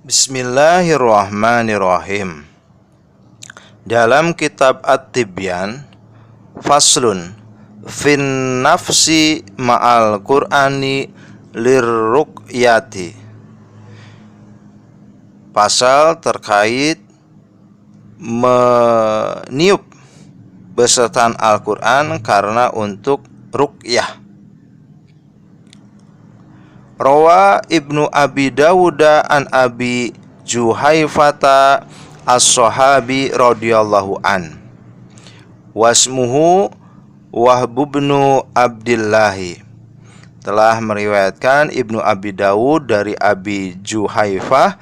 Bismillahirrahmanirrahim. Dalam kitab At-Tibyan, faslun fin nafsi ma'al Qur'ani lirruqyati. Pasal terkait meniup besertaan Al-Quran karena untuk ruqyah. Rawa Ibnu Abi Dawuda an Abi Juhaifata as-sahabi radhiyallahu an. Wasmuhu Wahb bin Abdillahi. Telah meriwayatkan Ibnu Abi Dawud dari Abi Juhaifah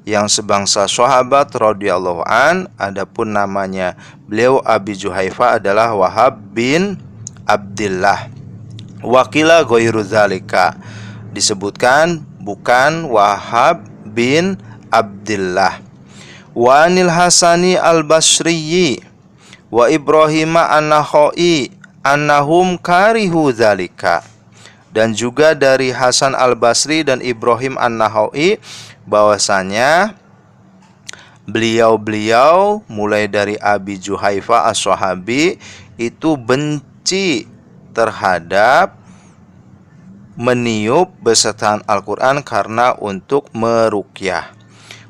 yang sebangsa sahabat radhiyallahu an. Adapun namanya beliau Abi Juhaifah adalah Wahab bin Abdillah. Wakila ghairu dzalika, disebutkan bukan Wahab bin Abdillah. Wa anil Hasani al-Basriyi wa Ibrahim an-Nakhai annahum karihu dzalika. Dan juga dari Hasan al-Basri dan Ibrahim an-Nakhai bahwasanya beliau-beliau mulai dari Abi Juhaifah as-sahabi itu benci terhadap meniup besertaan Al-Quran karena untuk meruqyah.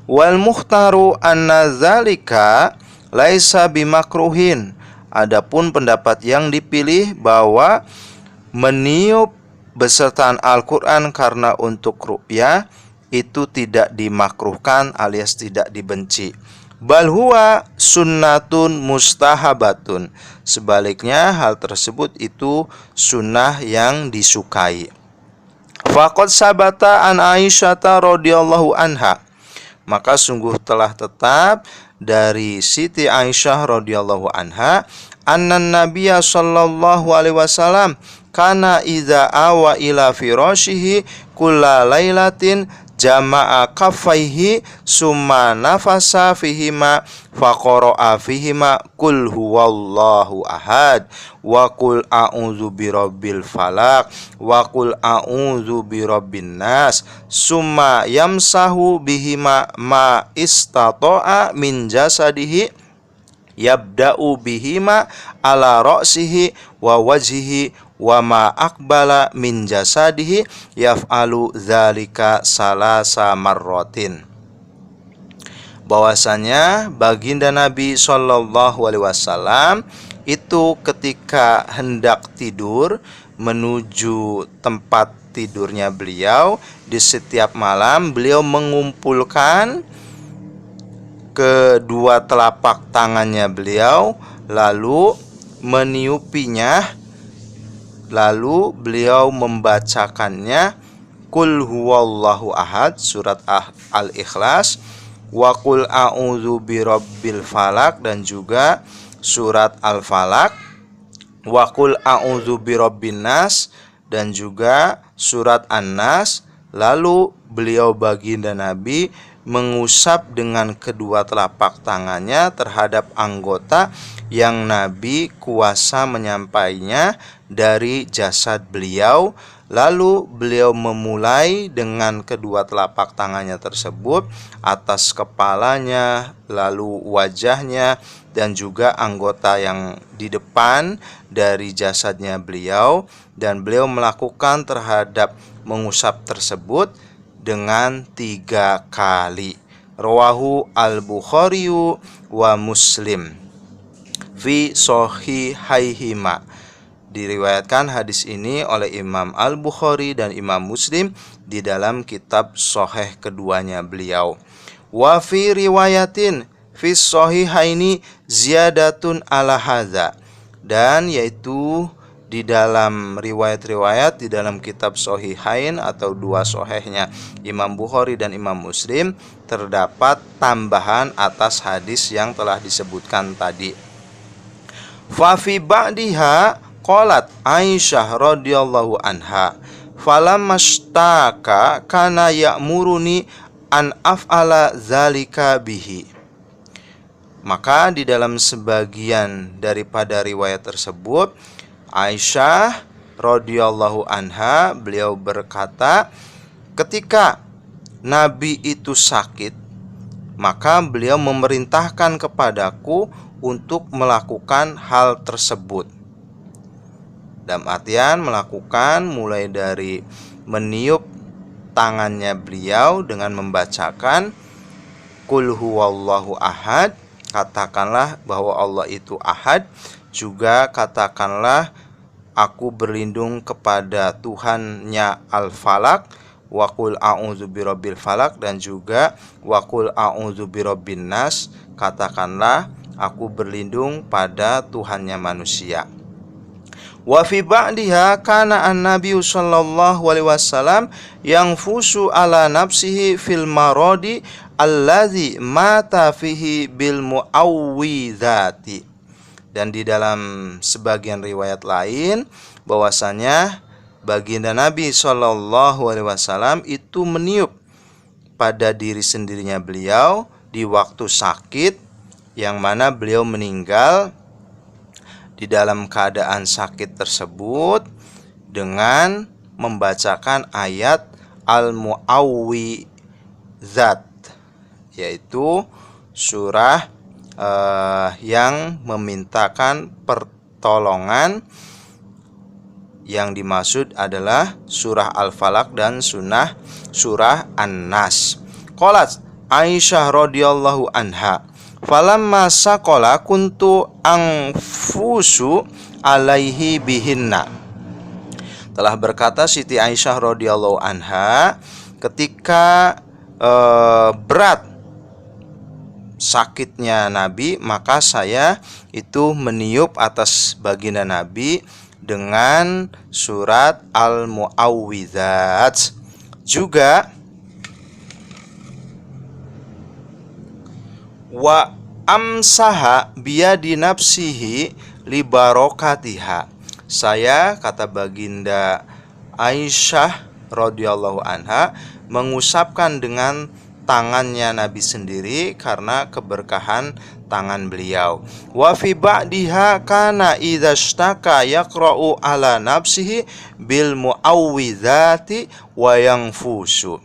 Wal mukhtaru anna dzalika laisa bimakruhin. Adapun pendapat yang dipilih bahwa meniup besertaan Al-Quran karena untuk ruqyah itu tidak dimakruhkan alias tidak dibenci. Bal huwa sunnatun mustahabatun. Sebaliknya hal tersebut itu sunnah yang disukai. Faqad sabata an Aisyah radhiyallahu anha. Maka sungguh telah tetap dari Siti Aisyah radhiyallahu anha annan nabiyya sallallahu alaihi wasallam kana idza awa ila firashihi kulla lailatin jama'a kaffaihi summa nafasa fihima faqara'a fihima qul huwallahu ahad wa qul a'udzu birabbil falaq wa qul a'udzu birabbin nas summa yamsahu bihima ma istata'a min jasadihi yabda'u bihima ala ra'sihi wa wajhihi wa ma aqbala min jasadihi yaf'alu dzalika salasa marratin. Bahwasanya baginda Nabi sallallahu alaihi wasallam itu ketika hendak tidur menuju tempat tidurnya beliau, di setiap malam beliau mengumpulkan kedua telapak tangannya beliau lalu meniupinya. Lalu beliau membacakannya Qul huwallahu ahad, surat Al-Ikhlas, wa qul a'udzu birabbil falaq, dan juga surat Al-Falaq, wa qul a'udzu birabbin nas, dan juga surat An-Nas. Lalu beliau baginda Nabi mengusap dengan kedua telapak tangannya terhadap anggota yang Nabi kuasa menyampainya dari jasad beliau. Lalu beliau memulai dengan kedua telapak tangannya tersebut atas kepalanya, lalu wajahnya, dan juga anggota yang di depan dari jasadnya beliau. Dan beliau melakukan terhadap mengusap tersebut dengan 3 kali. Rawahu al-Bukhari wa Muslim fi shahihaihima. Diriwayatkan hadis ini oleh Imam Al-Bukhari dan Imam Muslim di dalam kitab sahih keduanya beliau. Wa fi riwayatin fi shahihaini ziyadatun ala hadza. Dan yaitu di dalam riwayat-riwayat di dalam kitab Shahihain atau dua sahihnya Imam Bukhari dan Imam Muslim terdapat tambahan atas hadis yang telah disebutkan tadi. Fa fi ba'diha qalat Aisyah radhiyallahu anha falamastaka kana ya'muruni an af'ala zalika bihi. Maka di dalam sebagian daripada riwayat tersebut Aisyah radhiyallahu anha beliau berkata, ketika Nabi itu sakit, maka beliau memerintahkan kepadaku untuk melakukan hal tersebut. Dalam artian melakukan mulai dari meniup tangannya beliau dengan membacakan Qul huwallahu ahad, katakanlah bahwa Allah itu ahad. Juga katakanlah aku berlindung kepada Tuhannya Al-Falaq, wa qul a'udzu birabbil falaq, dan juga wa qul a'udzu birabbin nas, katakanlah aku berlindung pada Tuhannya manusia. Wa fi ba'diha kana an-nabi sallallahu alaihi wasallam yang fusu ala nafsihi fil maradi allazi mata fihi bil muawwidhati. Dan di dalam sebagian riwayat lain bahwasanya baginda Nabi sallallahu alaihi wasallam itu meniup pada diri sendirinya beliau di waktu sakit, yang mana beliau meninggal di dalam keadaan sakit tersebut dengan membacakan ayat Al-Mu'awwidhat, yaitu surah yang memintakan pertolongan. Yang dimaksud adalah surah Al-Falaq dan surah An-Nas. Qalat Aisyah radhiyallahu anha, falamma saqala kuntu anfusu alaihi bihinna. Telah berkata Siti Aisyah radhiyallahu anha, ketika berat sakitnya Nabi, maka saya itu meniup atas baginda Nabi dengan surat Al-Mu'awwidhat. Juga wa amsaha biyadi nafsihi li barokatiha. Saya, kata baginda Aisyah radhiyallahu anha, mengusapkan dengan tangannya Nabi sendiri karena keberkahan tangan beliau. Wa fi ba'diha kana idza ishtaka yaqra'u ala nafsihi bil muawwidhati wa yanfusu.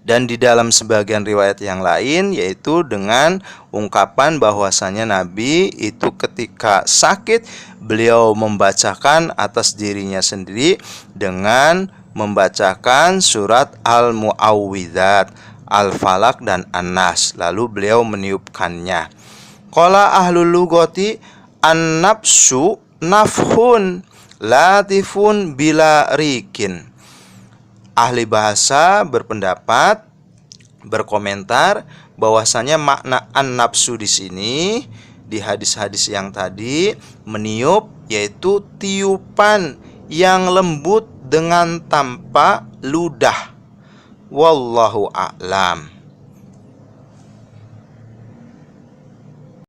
Dan di dalam sebagian riwayat yang lain yaitu dengan ungkapan bahwasanya Nabi itu ketika sakit beliau membacakan atas dirinya sendiri dengan membacakan surat Al-Mu'awwidhat, Al-Falaq dan An-Nas, lalu beliau meniupkannya. Qala ahlul lughati an-nafsu nafhun latifun bila rikin. Ahli bahasa berkomentar bahwasanya makna an-nafsu di sini di hadis-hadis yang tadi meniup yaitu tiupan yang lembut dengan tanpa ludah. Wallahu a'lam.